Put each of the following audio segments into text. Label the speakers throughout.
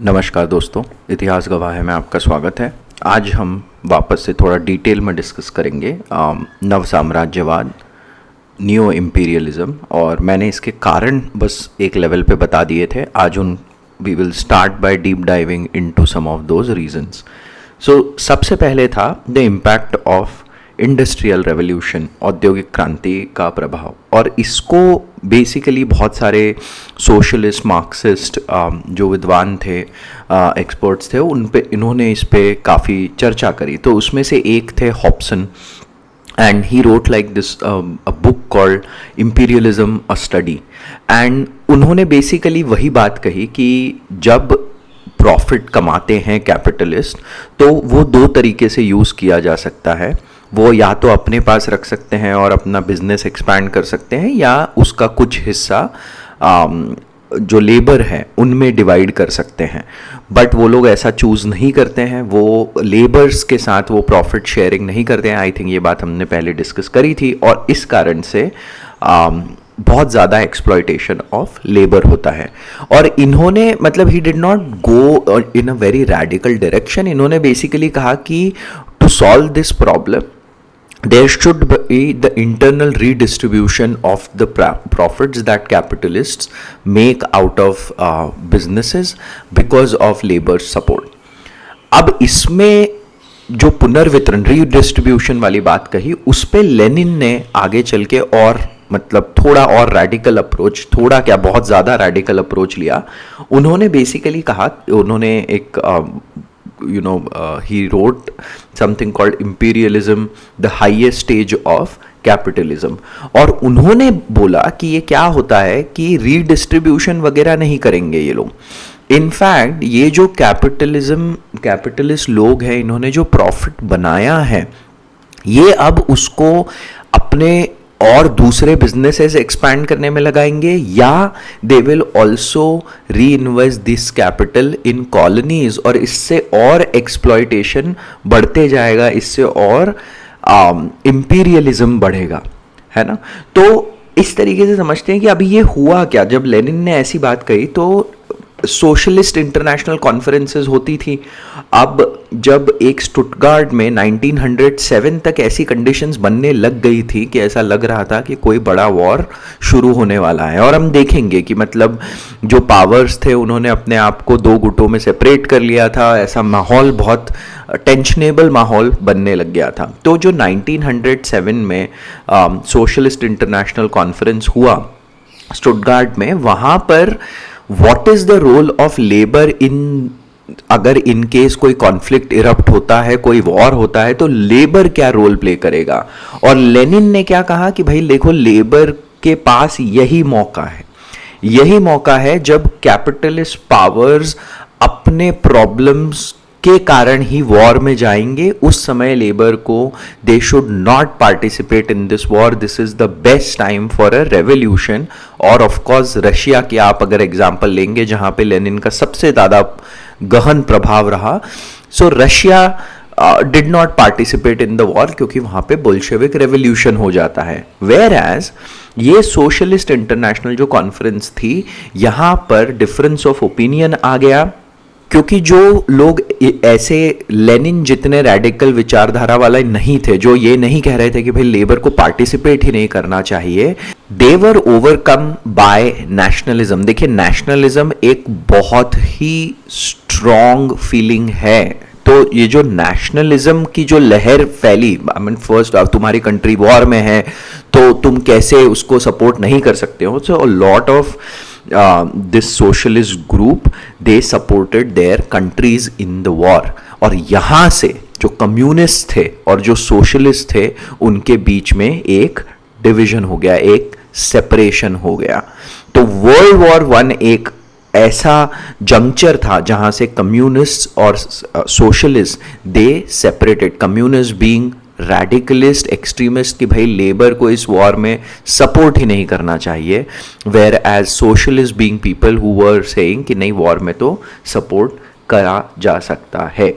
Speaker 1: नमस्कार दोस्तों, इतिहास गवाह है में आपका स्वागत है। आज हम वापस से थोड़ा डिटेल में डिस्कस करेंगे नव साम्राज्यवाद, न्यू इम्पीरियलिज्म, और मैंने इसके कारण बस एक लेवल पे बता दिए थे। आज उन we will start by deep diving into some of those reasons. So सबसे पहले था the impact of industrial revolution, औद्योगिक क्रांति का प्रभाव। और इसको बेसिकली बहुत सारे सोशलिस्ट, मार्क्सिस्ट जो विद्वान थे, एक्सपर्ट्स थे, इन्होंने इस पे काफ़ी चर्चा करी। तो उसमें से एक थे Hobson, and he wrote like this a book called Imperialism a Study। and उन्होंने बेसिकली वही बात कही कि जब प्रॉफिट कमाते हैं कैपिटलिस्ट, तो वो दो तरीके से यूज़ किया जा सकता है। वो या तो अपने पास रख सकते हैं और अपना बिजनेस एक्सपैंड कर सकते हैं, या उसका कुछ हिस्सा जो लेबर है उनमें डिवाइड कर सकते हैं। बट वो लोग ऐसा चूज़ नहीं करते हैं, वो लेबर्स के साथ वो प्रॉफिट शेयरिंग नहीं करते हैं। आई थिंक ये बात हमने पहले डिस्कस करी थी, और इस कारण से बहुत ज़्यादा एक्सप्लॉयटेशन ऑफ लेबर होता है। और इन्होंने मतलब ही did not go in a very radical direction. इन्होंने बेसिकली कहा कि to solve this problem there should be the internal redistribution of the profits that capitalists make out of businesses because of labor support। अब इसमें जो पुनर्वितरण, redistribution वाली बात कही, उस पे लेनिन ने आगे चल के और मतलब थोड़ा और रैडिकल अप्रोच, थोड़ा क्या बहुत ज़्यादा रैडिकल अप्रोच लिया। उन्होंने बेसिकली कहा, उन्होंने एक he wrote something called imperialism, the highest stage of capitalism। और उन्होंने बोला कि ये क्या होता है कि रीडिस्ट्रीब्यूशन वगैरह नहीं करेंगे ये लोग। इनफैक्ट ये जो कैपिटलिस्ट लोग हैं, इन्होंने जो प्रॉफिट बनाया है, ये अब उसको अपने और दूसरे बिजनेसेस एक्सपैंड करने में लगाएंगे, या दे विल ऑल्सो री invest this capital in colonies, और इससे और एक्सप्लॉयटेशन बढ़ते जाएगा, इससे और इंपीरियलिज्म बढ़ेगा, है ना। तो इस तरीके से समझते हैं कि अभी ये हुआ क्या। जब लेनिन ने ऐसी बात कही तो सोशलिस्ट इंटरनेशनल कॉन्फ्रेंसेस होती थी। अब जब एक स्टुटगार्ट में 1907 तक ऐसी कंडीशंस बनने लग गई थी कि ऐसा लग रहा था कि कोई बड़ा वॉर शुरू होने वाला है। और हम देखेंगे कि मतलब जो पावर्स थे उन्होंने अपने आप को दो गुटों में सेपरेट कर लिया था। ऐसा माहौल, बहुत टेंशनेबल माहौल बनने लग गया था। तो जो 1907 में सोशलिस्ट इंटरनेशनल कॉन्फ्रेंस हुआ स्टुटगार्ट में, वहाँ पर what is the role of labour in, अगर इन केस कोई कॉन्फ्लिक्ट इरप्ट होता है, कोई वॉर होता है, तो लेबर क्या रोल प्ले करेगा। और लेनिन ने क्या कहा कि भाई देखो, लेबर के पास यही मौका है जब कैपिटलिस्ट पावर्स अपने प्रॉब्लम्स के कारण ही वॉर में जाएंगे, उस समय लेबर को they should not participate in this war. This is the best time for a revolution. और ऑफ कोर्स रशिया की आप अगर एग्जांपल लेंगे, जहां पे लेनिन का सबसे ज़्यादा गहन प्रभाव रहा, सो Russia did not participate in the war, क्योंकि वहां पे बोल्शेविक रेवोल्यूशन हो जाता है। वेयर एज ये सोशलिस्ट इंटरनेशनल जो कॉन्फ्रेंस थी, यहां पर डिफरेंस ऑफ ओपिनियन आ गया, क्योंकि जो लोग ऐसे लेनिन जितने रैडिकल विचारधारा वाले नहीं थे, जो ये नहीं कह रहे थे कि भाई लेबर को पार्टिसिपेट ही नहीं करना चाहिए, दे वर ओवरकम बाय नेशनलिज्म। देखिए, नेशनलिज्म एक बहुत ही स्ट्रॉन्ग फीलिंग है। तो ये जो नेशनलिज्म की जो लहर फैली, आई मीन फर्स्ट तुम्हारी कंट्री वॉर में है तो तुम कैसे उसको सपोर्ट नहीं कर सकते हो। So a lot of this socialist group, they supported their countries in the war। और यहाँ से जो कम्युनिस्ट थे और जो सोशलिस्ट थे, उनके बीच में एक डिवीजन हो गया, एक सेपरेशन हो गया। तो वर्ल्ड वॉर वन एक ऐसा जंक्चर था जहाँ से कम्युनिस्ट और socialist they separated. Communist being radicalist, extremist, कि भाई लेबर को इस वॉर में सपोर्ट ही नहीं करना चाहिए, whereas socialist being people who were saying कि नहीं, वॉर में तो सपोर्ट करा जा सकता है।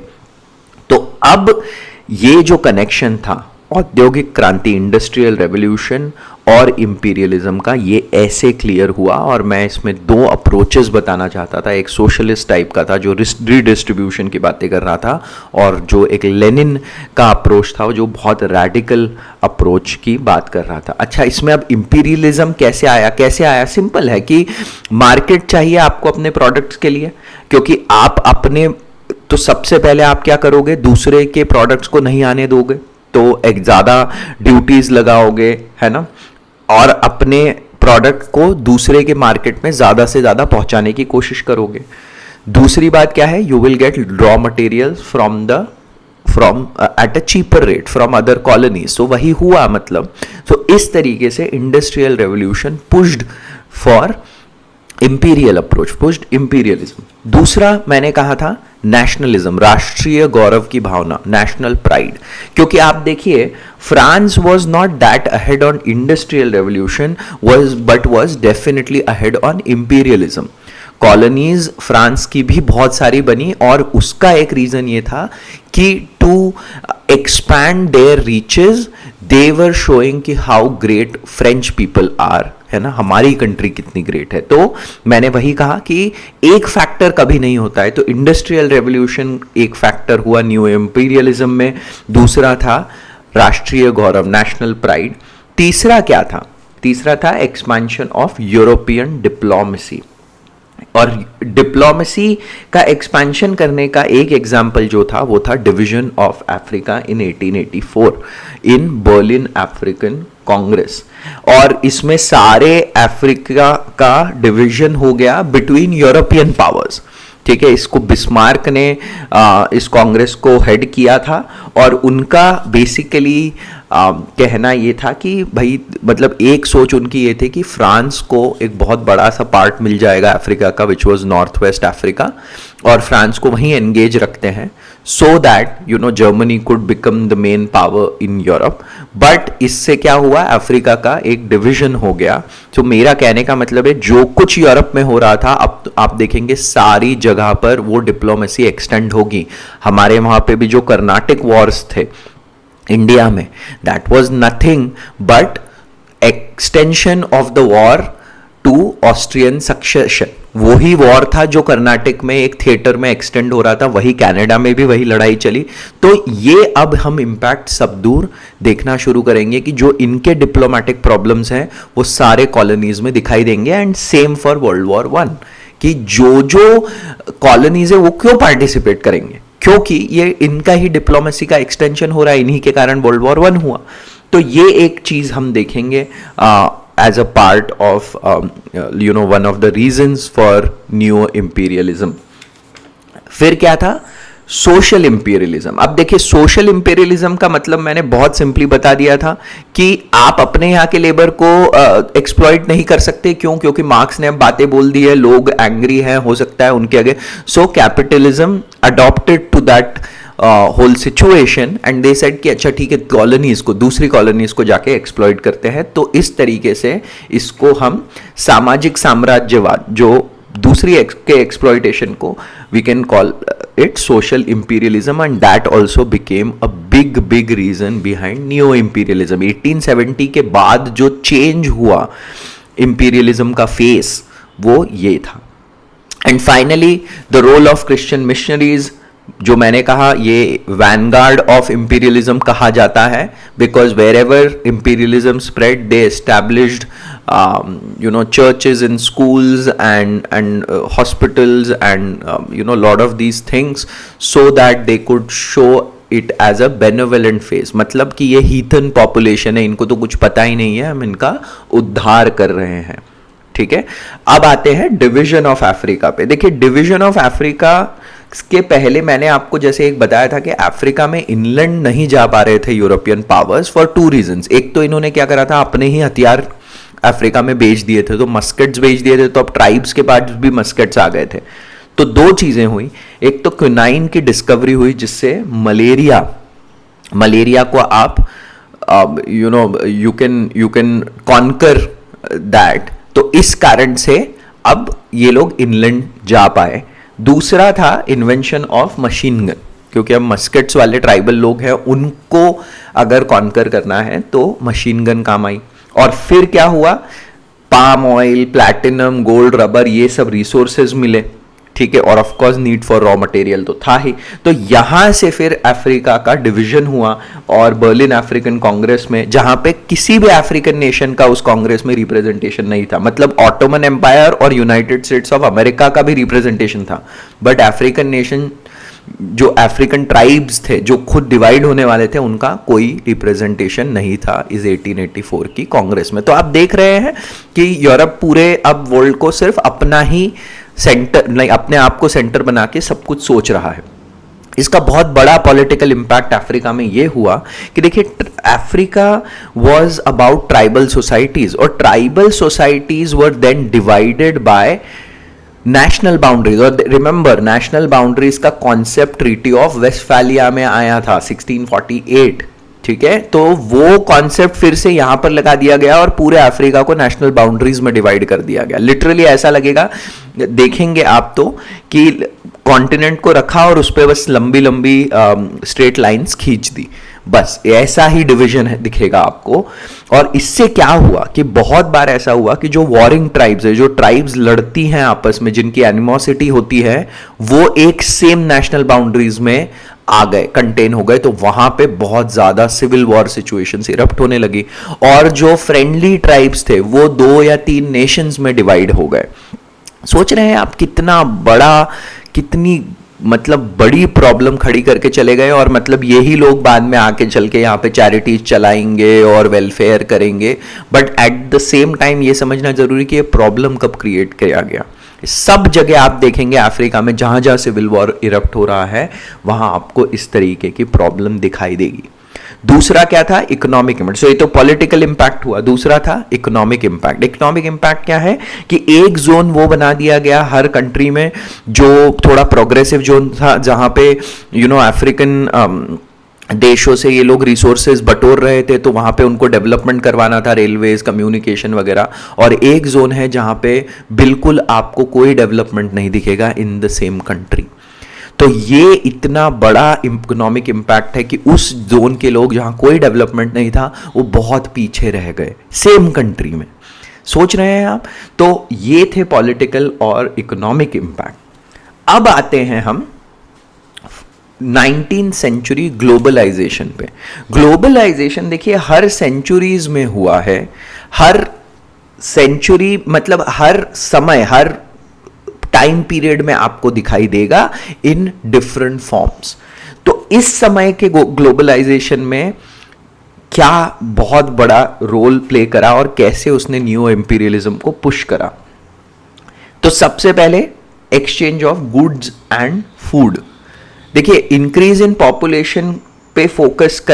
Speaker 1: तो अब ये जो कनेक्शन था औद्योगिक क्रांति, इंडस्ट्रियल रेवोल्यूशन और इंपीरियलिज्म का, ये ऐसे क्लियर हुआ। और मैं इसमें दो अप्रोचेस बताना चाहता था, एक सोशलिस्ट टाइप का था जो रीडिस्ट्रीब्यूशन की बातें कर रहा था, और जो एक लेनिन का अप्रोच था जो बहुत रैडिकल अप्रोच की बात कर रहा था। अच्छा, इसमें अब इंपीरियलिज्म कैसे आया? कैसे आया? सिंपल है कि मार्केट चाहिए आपको अपने प्रोडक्ट्स के लिए, क्योंकि आप अपने, तो सबसे पहले आप क्या करोगे, दूसरे के प्रोडक्ट्स को नहीं आने दोगे, तो एक ज़्यादा ड्यूटीज लगाओगे, है ना, और अपने प्रोडक्ट को दूसरे के मार्केट में ज़्यादा से ज़्यादा पहुंचाने की कोशिश करोगे। दूसरी बात क्या है, you will get raw materials from at a cheaper rate from other colonies. So वही हुआ, मतलब सो इस तरीके से industrial revolution pushed for imperial approach, pushed imperialism. दूसरा मैंने कहा था नेशनलिज्म, राष्ट्रीय गौरव की भावना, नेशनल प्राइड। क्योंकि आप देखिए, France was not that ahead on industrial revolution but was definitely ahead on imperialism. Colonies France की भी बहुत सारी बनी, और उसका एक रीजन ये था कि to expand their riches they were showing कि how great French people are, है ना, हमारी कंट्री कितनी ग्रेट है। तो मैंने वही कहा कि एक फैक्टर कभी नहीं होता है, तो इंडस्ट्रियल रेवोल्यूशन एक फैक्टर हुआ न्यू इंपीरियलिज्म में, दूसरा था राष्ट्रीय गौरव, नेशनल प्राइड। तीसरा क्या था? तीसरा था एक्सपेंशन ऑफ यूरोपियन डिप्लोमेसी। और डिप्लोमेसी का एक्सपेंशन करने का एक एग्जाम्पल जो था वो था division of Africa in 1884 in Berlin African Congress. और इसमें सारे अफ्रीका का डिवीजन हो गया बिटवीन यूरोपियन पावर्स, ठीक है। इसको बिस्मार्क ने इस कांग्रेस को हेड किया था, और उनका बेसिकली कहना ये था कि भाई, मतलब एक सोच उनकी ये थी कि फ्रांस को एक बहुत बड़ा सा पार्ट मिल जाएगा अफ्रीका का, which was north west Africa, और फ्रांस को वहीं एंगेज रखते हैं सो that you know Germany could become the main power in Europe. But इससे क्या हुआ, अफ्रीका का एक डिवीजन हो गया। तो मेरा कहने का मतलब है, जो कुछ यूरोप में हो रहा था, अब आप देखेंगे सारी जगह पर वो डिप्लोमेसी एक्सटेंड होगी। हमारे वहां पे भी जो कर्नाटिक वॉर्स थे इंडिया में, that was nothing but extension of the war to Austrian succession. वही वॉर था जो कर्नाटक में एक थिएटर में एक्सटेंड हो रहा था, वही कनाडा में भी वही लड़ाई चली। तो ये अब हम इम्पैक्ट सब दूर देखना शुरू करेंगे कि जो इनके डिप्लोमेटिक प्रॉब्लम्स हैं वो सारे कॉलोनीज में दिखाई देंगे। And same for world war one, कि जो जो कॉलोनीज है वो क्यों पार्टिसिपेट करेंगे, क्योंकि ये इनका ही डिप्लोमेसी का एक्सटेंशन हो रहा है, इन्हीं के कारण वर्ल्ड वॉर वन हुआ। तो ये एक चीज हम देखेंगे as a part of one of the reasons for neo imperialism। फिर क्या था, सोशल इंपीरियलिज्म। अब देखिए, सोशल इंपीरियलिज्म का मतलब मैंने बहुत सिंपली बता दिया था कि आप अपने यहाँ के लेबर को एक्सप्लॉइट नहीं कर सकते। क्यों? क्योंकि मार्क्स ने अब बातें बोल दी है, लोग एंग्री हैं, हो सकता है उनके आगे। So capitalism adopted to that whole situation and they said कि अच्छा ठीक है, कॉलोनीज को, दूसरी कॉलोनीज को जाके एक्सप्लॉइट करते हैं। तो इस तरीके से इसको हम सामाजिक साम्राज्यवाद, जो दूसरी के एक्सप्लॉइटेशन को, we can call it social imperialism, and that also became a big reason behind new imperialism. 1870 के बाद जो चेंज हुआ इंपीरियलिज्म का फेस, वो ये था। And finally the role of Christian missionaries, जो मैंने कहा ये वैनगार्ड ऑफ इंपीरियलिज्म कहा जाता है, because wherever imperialism spread they established churches and schools and hospitals and lot of these things so that they could show it as a benevolent face। मतलब कि ये हीथन पॉपुलेशन है, इनको तो कुछ पता ही नहीं है, हम इनका उद्धार कर रहे हैं, ठीक है। अब आते हैं डिवीजन ऑफ अफ्रीका पे। देखिए, डिवीजन ऑफ अफ्रीका के पहले मैंने आपको जैसे एक बताया था कि अफ्रीका में इनलैंड नहीं जा पा रहे थे European powers for two reasons. एक तो इन्होंने क्या करा था, अपने ही हथियार अफ्रीका में बेच दिए थे, तो मस्केट्स बेच दिए थे, तो अब ट्राइब्स के पास भी मस्केट्स आ गए थे। तो दो चीजें हुई, एक तो क्विनाइन की डिस्कवरी हुई जिससे मलेरिया को आप यू कैन कॉन्कर दैट। तो इस कारण से अब ये लोग इनलैंड जा पाए। दूसरा था इन्वेंशन ऑफ मशीन गन, क्योंकि अब मस्केट्स वाले ट्राइबल लोग हैं, उनको अगर कॉन्कर करना है तो मशीन गन काम आई। और फिर क्या हुआ, palm oil, platinum, gold, rubber, ये सब रिसोर्सेज मिले, ठीक है, और of course need for raw material तो था ही। तो यहां से फिर अफ्रीका का डिवीजन हुआ और बर्लिन अफ्रीकन कांग्रेस में, जहां पे किसी भी अफ्रीकन नेशन का उस कांग्रेस में रिप्रेजेंटेशन नहीं था, मतलब ऑटोमन एम्पायर और यूनाइटेड स्टेट्स ऑफ अमेरिका का भी रिप्रेजेंटेशन था, बट अफ्रीकन नेशन, जो अफ्रीकन ट्राइब्स थे जो खुद डिवाइड होने वाले थे, उनका कोई रिप्रेजेंटेशन नहीं था इस 1884 की कांग्रेस में। तो आप देख रहे हैं कि यूरोप पूरे अब वर्ल्ड को सिर्फ अपना ही सेंटर, नहीं, अपने आप को सेंटर बना के सब कुछ सोच रहा है। इसका बहुत बड़ा पॉलिटिकल इंपैक्ट अफ्रीका में यह हुआ कि देखिए, Africa was about tribal societies, और tribal societies were then divided by national boundaries. और रिमेंबर, नेशनल बाउंड्रीज का कॉन्सेप्ट ट्रीटी ऑफ वेस्टफैलिया में आया था 1648, ठीक है। तो वो कॉन्सेप्ट फिर से यहां पर लगा दिया गया और पूरे अफ्रीका को नेशनल बाउंड्रीज में डिवाइड कर दिया गया। लिटरली ऐसा लगेगा, देखेंगे आप तो, कि कॉन्टिनेंट को रखा और उस पर बस लंबी लंबी स्ट्रेट लाइंस खींच दी, बस ऐसा ही डिवीजन है दिखेगा आपको। और इससे क्या हुआ कि बहुत बार ऐसा हुआ कि जो वॉरिंग ट्राइब्स है, जो ट्राइब्स लड़ती हैं आपस में, जिनकी एनिमोसिटी होती है, वो एक सेम नेशनल बाउंड्रीज में आ गए, कंटेन हो गए। तो वहां पे बहुत ज्यादा सिविल वॉर सिचुएशंस इरप्ट होने लगी और जो फ्रेंडली ट्राइब्स थे वो 2 या 3 नेशंस में डिवाइड हो गए। सोच रहे हैं आप कितना बड़ा, कितनी मतलब बड़ी प्रॉब्लम खड़ी करके चले गए। और मतलब यही लोग बाद में आके चल के यहाँ पे चैरिटीज चलाएंगे और वेलफेयर करेंगे, but at the same time ये समझना जरूरी कि ये प्रॉब्लम कब क्रिएट किया गया। सब जगह आप देखेंगे अफ्रीका में, जहां जहां सिविल वॉर इरप्ट हो रहा है, वहां आपको इस तरीके की प्रॉब्लम दिखाई देगी। दूसरा क्या था, इकोनॉमिक इम्पैक्ट। सो ये तो पॉलिटिकल इंपैक्ट हुआ, दूसरा था इकोनॉमिक इंपैक्ट। इकोनॉमिक इंपैक्ट क्या है कि एक जोन वो बना दिया गया हर कंट्री में जो थोड़ा प्रोग्रेसिव जोन था, जहां पे अफ्रीकन देशों से ये लोग रिसोर्सेज बटोर रहे थे, तो वहां पे उनको डेवलपमेंट करवाना था, रेलवेज, कम्युनिकेशन वगैरह। और एक जोन है जहां पे बिल्कुल आपको कोई डेवलपमेंट नहीं दिखेगा इन द सेम कंट्री। तो ये इतना बड़ा इकोनॉमिक इंपैक्ट है कि उस जोन के लोग, जहां कोई डेवलपमेंट नहीं था, वो बहुत पीछे रह गए सेम कंट्री में। सोच रहे हैं आप? तो ये थे पॉलिटिकल और इकोनॉमिक इंपैक्ट। अब आते हैं हम 19th सेंचुरी ग्लोबलाइजेशन पे। ग्लोबलाइजेशन देखिए हर सेंचुरीज में हुआ है, हर सेंचुरी मतलब हर समय, हर टाइम पीरियड में आपको दिखाई देगा इन डिफरेंट फॉर्म्स। तो इस समय के ग्लोबलाइजेशन में क्या बहुत बड़ा रोल प्ले करा और कैसे उसने न्यू इंपीरियलिज्म को पुश करा। तो सबसे पहले exchange of goods and food. देखिए, इंक्रीज इन पॉपुलेशन पे फोकस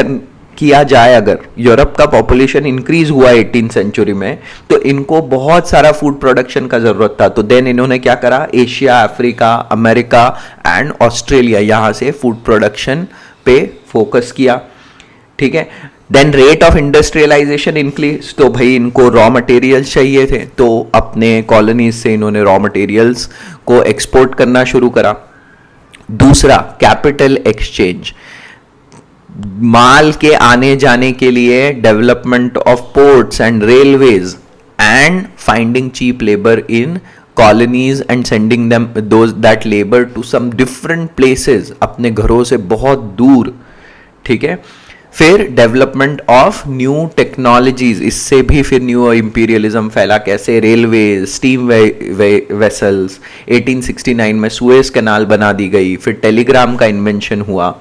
Speaker 1: किया जाए, अगर यूरोप का पॉपुलेशन इंक्रीज हुआ 18th सेंचुरी में, तो इनको बहुत सारा फूड प्रोडक्शन का जरूरत था। तो देन इन्होंने क्या करा, Asia, Africa, America and Australia, यहां से फूड प्रोडक्शन पे फोकस किया, ठीक है। Then rate of industrialisation increase, तो भाई इनको रॉ मटेरियल्स चाहिए थे, तो अपने कॉलोनीज से इन्होंने रॉ मटेरियल्स को एक्सपोर्ट करना शुरू करा। दूसरा, कैपिटल एक्सचेंज, माल के आने जाने के लिए development of ports and railways and finding cheap labour in colonies and sending them those that labour to some different places, अपने घरों से बहुत दूर, ठीक है। फिर डेवलपमेंट ऑफ न्यू टेक्नोलॉजीज, इससे भी फिर न्यू इंपीरियलिज्म फैला। कैसे, रेलवे, स्टीम वेसल्स, 1869 में सुएज कैनाल बना दी गई, फिर टेलीग्राम का इन्वेंशन हुआ।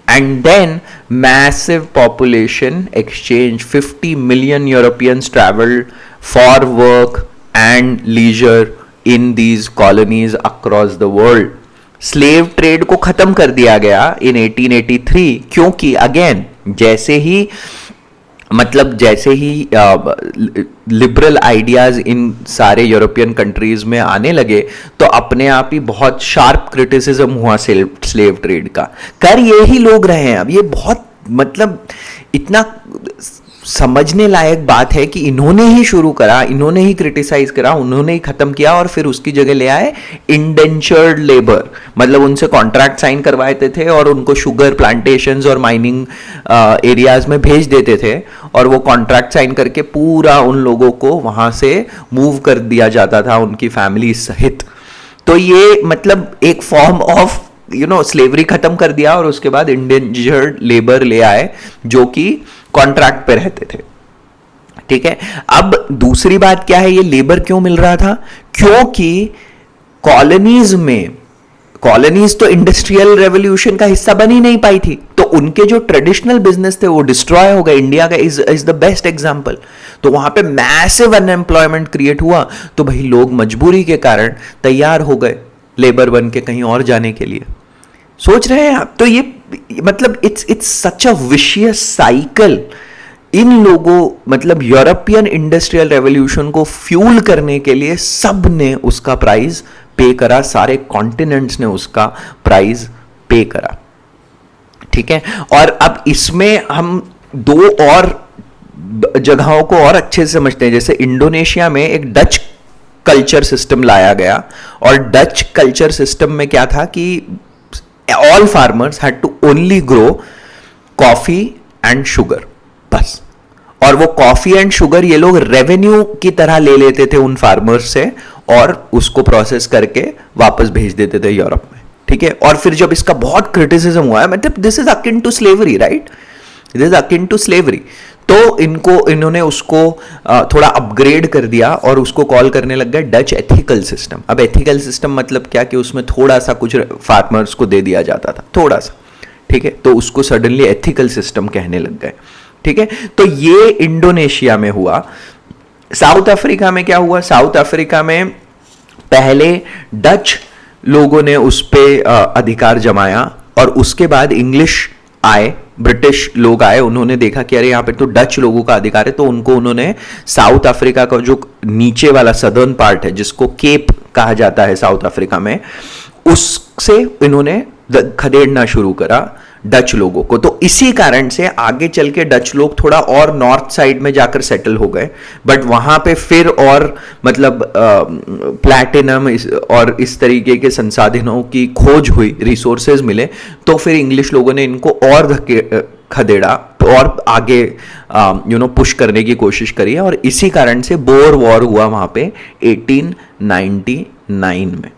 Speaker 1: And then massive population exchange, 50 million Europeans traveled for work and leisure in these colonies across the world. Slave trade को खत्म कर दिया गया इन 1883, क्योंकि अगेन जैसे ही लिबरल आइडियाज इन सारे यूरोपियन कंट्रीज में आने लगे, तो अपने आप ही बहुत शार्प क्रिटिसिज्म हुआ स्लेव ट्रेड का। कर ये ही लोग रहे हैं अब, ये बहुत मतलब इतना समझने लायक बात है कि इन्होंने ही शुरू करा, इन्होंने ही क्रिटिसाइज करा, उन्होंने ही खत्म किया और फिर उसकी जगह ले आए इंडेंचर्ड लेबर, मतलब उनसे कॉन्ट्रैक्ट साइन करवाते थे और उनको शुगर प्लांटेशंस और माइनिंग एरियाज में भेज देते थे और वो कॉन्ट्रैक्ट साइन करके पूरा उन लोगों को वहां से मूव कर दिया जाता था उनकी फैमिली सहित। तो ये मतलब एक फॉर्म ऑफ स्लेवरी खत्म कर दिया और उसके बाद इंडेंजर्ड लेबर ले आए जो कि कॉन्ट्रैक्ट पे रहते थे। ठीक है, अब दूसरी बात क्या है, ये लेबर क्यों मिल रहा था? क्योंकि कॉलोनीज तो इंडस्ट्रियल रेवोल्यूशन का हिस्सा बन ही नहीं पाई थी, तो उनके जो ट्रेडिशनल बिजनेस थे वो डिस्ट्रॉय हो गए। इंडिया का इज द बेस्ट एग्जांपल। तो वहां पे मैसिव अनएम्प्लॉयमेंट क्रिएट हुआ, तो भाई लोग मजबूरी के कारण तैयार हो गए लेबर बन के कहीं और जाने के लिए। सोच रहे हैं आप? तो ये मतलब it's such a vicious cycle. इन लोगों मतलब यूरोपियन इंडस्ट्रियल रेवोल्यूशन को फ्यूल करने के लिए सब ने उसका प्राइस पे करा, सारे कॉन्टिनेंट्स ने उसका प्राइस पे करा। ठीक है, और अब इसमें हम दो और जगहों को और अच्छे से समझते हैं। जैसे इंडोनेशिया में एक डच कल्चर सिस्टम लाया गया, और डच कल्चर सिस्टम में क्या था कि all farmers had to only grow coffee and sugar, बस। और वो कॉफी एंड शुगर ये लोग रेवेन्यू की तरह ले लेते थे उन फार्मर्स से और उसको प्रोसेस करके वापस भेज देते थे यूरोप में। ठीक है, और फिर जब इसका बहुत क्रिटिसिज्म हुआ है, मतलब this is akin to slavery, right, this is akin to slavery, तो इन्होंने उसको थोड़ा अपग्रेड कर दिया और उसको कॉल करने लग गए डच एथिकल सिस्टम। अब एथिकल सिस्टम मतलब क्या कि उसमें थोड़ा सा कुछ फार्मर्स को दे दिया जाता था, थोड़ा सा। ठीक है, तो उसको सडनली एथिकल सिस्टम कहने लग गए। ठीक है, तो ये इंडोनेशिया में हुआ। साउथ अफ्रीका में क्या हुआ? साउथ अफ्रीका में पहले डच लोगों ने उस पर अधिकार जमाया और उसके बाद इंग्लिश आए, ब्रिटिश लोग आए, उन्होंने देखा कि अरे यहाँ पे तो डच लोगों का अधिकार है, तो उन्होंने साउथ अफ्रीका का जो नीचे वाला सदर्न पार्ट है जिसको केप कहा जाता है साउथ अफ्रीका में, उससे इन्होंने खदेड़ना शुरू करा डच लोगों को। तो इसी कारण से आगे चल के डच लोग थोड़ा और नॉर्थ साइड में जाकर सेटल हो गए, बट वहां पे फिर और मतलब प्लैटिनम और इस तरीके के संसाधनों की खोज हुई, रिसोर्सेज मिले, तो फिर इंग्लिश लोगों ने इनको और खदेड़ा और आगे पुश करने की कोशिश करी, और इसी कारण से बोर वॉर हुआ वहां पे 1899 में।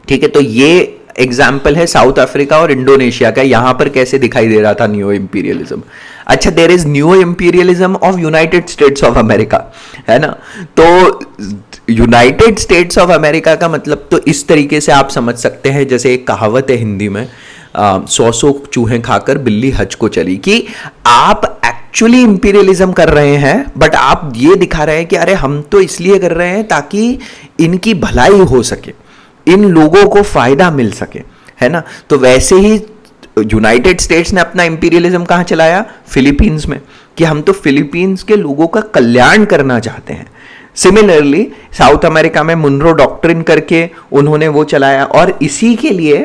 Speaker 1: ठीक है, तो ये एग्जाम्पल है साउथ अफ्रीका और इंडोनेशिया का। यहां पर कैसे दिखाई दे रहा था न्यू इंपीरियलिज्म। अच्छा, there is new imperialism of United States of America, है ना। तो यूनाइटेड स्टेट्स ऑफ अमेरिका का मतलब तो इस तरीके से आप समझ सकते हैं, जैसे एक कहावत है हिंदी में, 100 चूहे खाकर बिल्ली हज को चली, कि आप एक्चुअली इंपीरियलिज्म कर रहे हैं बट आप ये दिखा रहे हैं कि अरे हम तो इसलिए कर रहे हैं ताकि इनकी भलाई हो सके, इन लोगों को फायदा मिल सके, है ना। तो वैसे ही यूनाइटेड स्टेट्स ने अपना इंपीरियलिज्म कहां चलाया? फिलीपींस में, कि हम तो फिलीपींस के लोगों का कल्याण करना चाहते हैं। सिमिलरली साउथ अमेरिका में मुनरो डॉक्ट्रिन करके उन्होंने वो चलाया, और इसी के लिए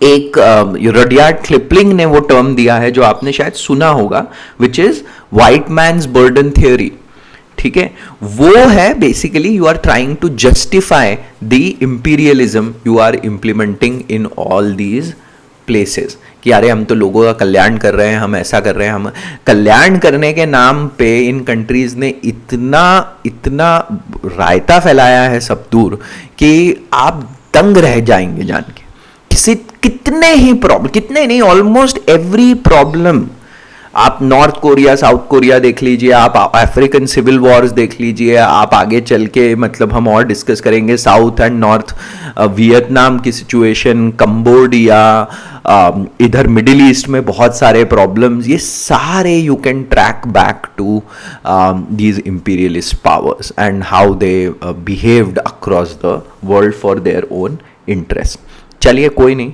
Speaker 1: एक रडियार्ड किपलिंग ने वो टर्म दिया है जो आपने शायद सुना होगा, which is white man's burden theory. ठीक है, वो है basically you are trying to justify the imperialism you are implementing in all these places, कि अरे हम तो लोगों का कल्याण कर रहे हैं, हम ऐसा कर रहे हैं। हम कल्याण करने के नाम पे इन कंट्रीज ने इतना इतना रायता फैलाया है सब दूर कि आप दंग रह जाएंगे जान के। कितने ही प्रॉब्लम, कितने नहीं, ऑलमोस्ट एवरी प्रॉब्लम, आप नॉर्थ कोरिया साउथ कोरिया देख लीजिए, आप अफ्रीकन सिविल वॉर्स देख लीजिए, आप आगे चल के मतलब हम और डिस्कस करेंगे साउथ एंड नॉर्थ वियतनाम की सिचुएशन, कंबोडिया, इधर मिडिल ईस्ट में बहुत सारे प्रॉब्लम्स, ये सारे you can track back to these imperialist powers and how they behaved across the world for their own interest. चलिए कोई नहीं,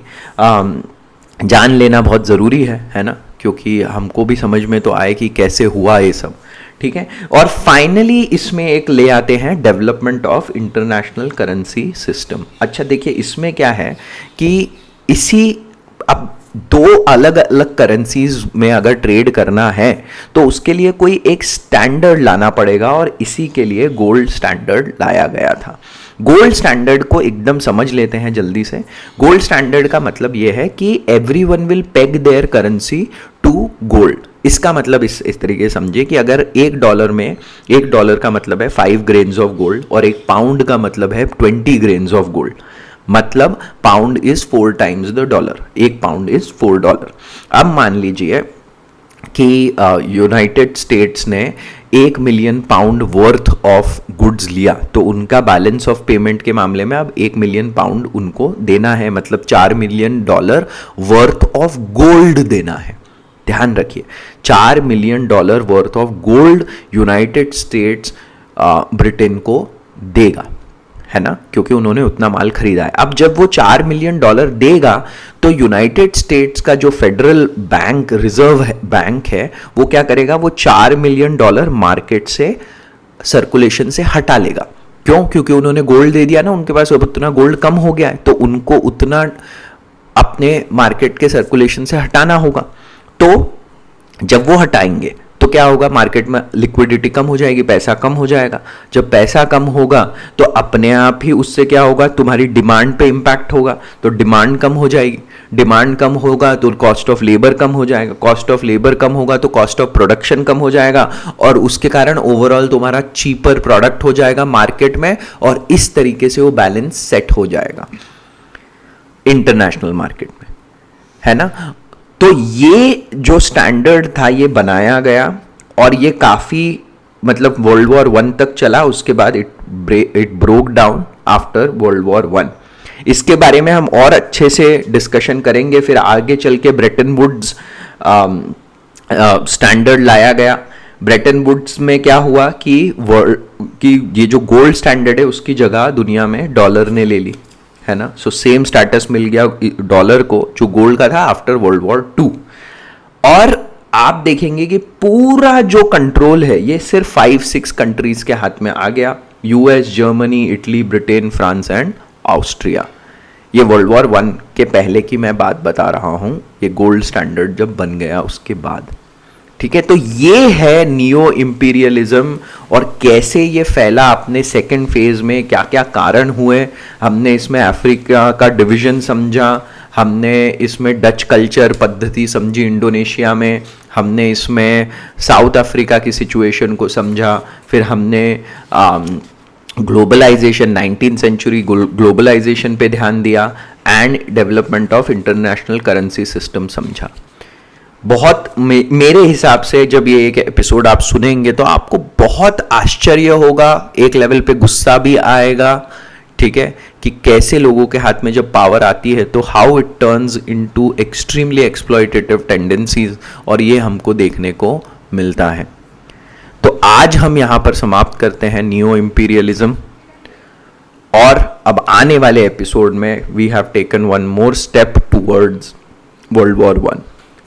Speaker 1: जान लेना बहुत ज़रूरी है ना, क्योंकि हमको भी समझ में तो आए कि कैसे हुआ ये सब। ठीक है, और फाइनली इसमें एक ले आते हैं development of international currency system. अच्छा देखिए, इसमें क्या है कि अब दो अलग अलग करेंसीज में अगर ट्रेड करना है तो उसके लिए कोई एक स्टैंडर्ड लाना पड़ेगा, और इसी के लिए गोल्ड स्टैंडर्ड लाया गया था। गोल्ड स्टैंडर्ड को एकदम समझ लेते हैं जल्दी से। गोल्ड स्टैंडर्ड का मतलब यह है कि everyone will peg their currency to gold. इसका मतलब इस तरीके से समझिए कि अगर $1 में, $1 का मतलब है 5 ग्रेन्स ऑफ गोल्ड, और एक पाउंड का मतलब है 20 ग्रेन्स ऑफ गोल्ड, मतलब pound is 4 times the dollar, एक पाउंड इज $4। अब मान लीजिए कि यूनाइटेड स्टेट्स ने 1 million pound worth of goods लिया, तो उनका बैलेंस ऑफ पेमेंट के मामले में अब 1 मिलियन पाउंड उनको देना है, मतलब $4 मिलियन वर्थ ऑफ गोल्ड देना है। ध्यान रखिए, $4 million worth of gold United states Britain को देगा, है ना, क्योंकि उन्होंने उतना माल खरीदा है। अब जब वो $4 मिलियन देगा तो यूनाइटेड स्टेट्स का जो फेडरल बैंक, रिजर्व बैंक है, वो क्या करेगा, वो $4 मिलियन मार्केट से, सर्कुलेशन से हटा लेगा। क्यों? क्योंकि उन्होंने गोल्ड दे दिया ना, उनके पास अब उतना गोल्ड कम हो गया है, तो उनको उतना अपने मार्केट के सर्कुलेशन से हटाना होगा। तो जब वो हटाएंगे तो क्या होगा, मार्केट में लिक्विडिटी कम हो जाएगी, पैसा कम हो जाएगा। जब पैसा कम होगा तो अपने आप ही उससे क्या होगा, तुम्हारी डिमांड पे इंपैक्ट होगा, तो डिमांड कम हो जाएगी। डिमांड कम होगा तो कॉस्ट ऑफ लेबर कम हो जाएगा, कॉस्ट ऑफ लेबर कम होगा तो कॉस्ट ऑफ प्रोडक्शन कम हो जाएगा, और उसके कारण ओवरऑल तुम्हारा चीपर प्रोडक्ट हो जाएगा मार्केट में, और इस तरीके से वो बैलेंस सेट हो जाएगा इंटरनेशनल मार्केट में, है ना। तो ये जो स्टैंडर्ड था ये बनाया गया, और ये काफ़ी, मतलब वर्ल्ड वॉर 1 तक चला, उसके बाद it broke down after world war 1। इसके बारे में हम और अच्छे से डिस्कशन करेंगे, फिर आगे चल के ब्रेटन वुड्स स्टैंडर्ड लाया गया। ब्रेटन वुड्स में क्या हुआ कि ये जो गोल्ड स्टैंडर्ड है उसकी जगह दुनिया में डॉलर ने ले ली, है ना। सो सेम स्टेटस मिल गया डॉलर को जो गोल्ड का था आफ्टर वर्ल्ड वॉर 2। और आप देखेंगे कि पूरा जो कंट्रोल है ये सिर्फ 5-6 कंट्रीज के हाथ में आ गया, US, Germany, Italy, Britain, France and Austria. ये वर्ल्ड वॉर 1 के पहले की मैं बात बता रहा हूं, ये गोल्ड स्टैंडर्ड जब बन गया उसके बाद, ठीक है। तो ये है नियो इंपीरियलिज्म, और कैसे ये फैला अपने सेकंड फेज में, क्या क्या कारण हुए। हमने इसमें अफ्रीका का डिवीजन समझा, हमने इसमें डच कल्चर पद्धति समझी इंडोनेशिया में, हमने इसमें साउथ अफ्रीका की सिचुएशन को समझा, फिर हमने ग्लोबलाइजेशन, 19th सेंचुरी ग्लोबलाइजेशन पे ध्यान दिया, and development of international currency system समझा। बहुत मेरे हिसाब से जब ये एक एपिसोड आप सुनेंगे तो आपको बहुत आश्चर्य होगा, एक लेवल पे गुस्सा भी आएगा, ठीक है, कि कैसे लोगों के हाथ में जब पावर आती है तो how it turns into extremely exploitative tendencies, और ये हमको देखने को मिलता है। तो आज हम यहां पर समाप्त करते हैं नियो इंपीरियलिज्म, और अब आने वाले एपिसोड में we have taken one more step towards world war 1।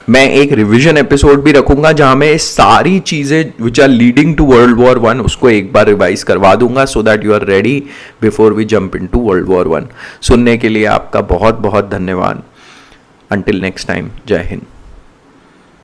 Speaker 1: मैं एक रिवीजन एपिसोड भी रखूंगा जहां मैं सारी चीजें which are leading to world war 1 उसको एक बार रिवाइज करवा दूंगा, so that you are ready before we jump into world war 1। सुनने के लिए आपका बहुत बहुत धन्यवाद। अंटिल नेक्स्ट टाइम, जय हिंद।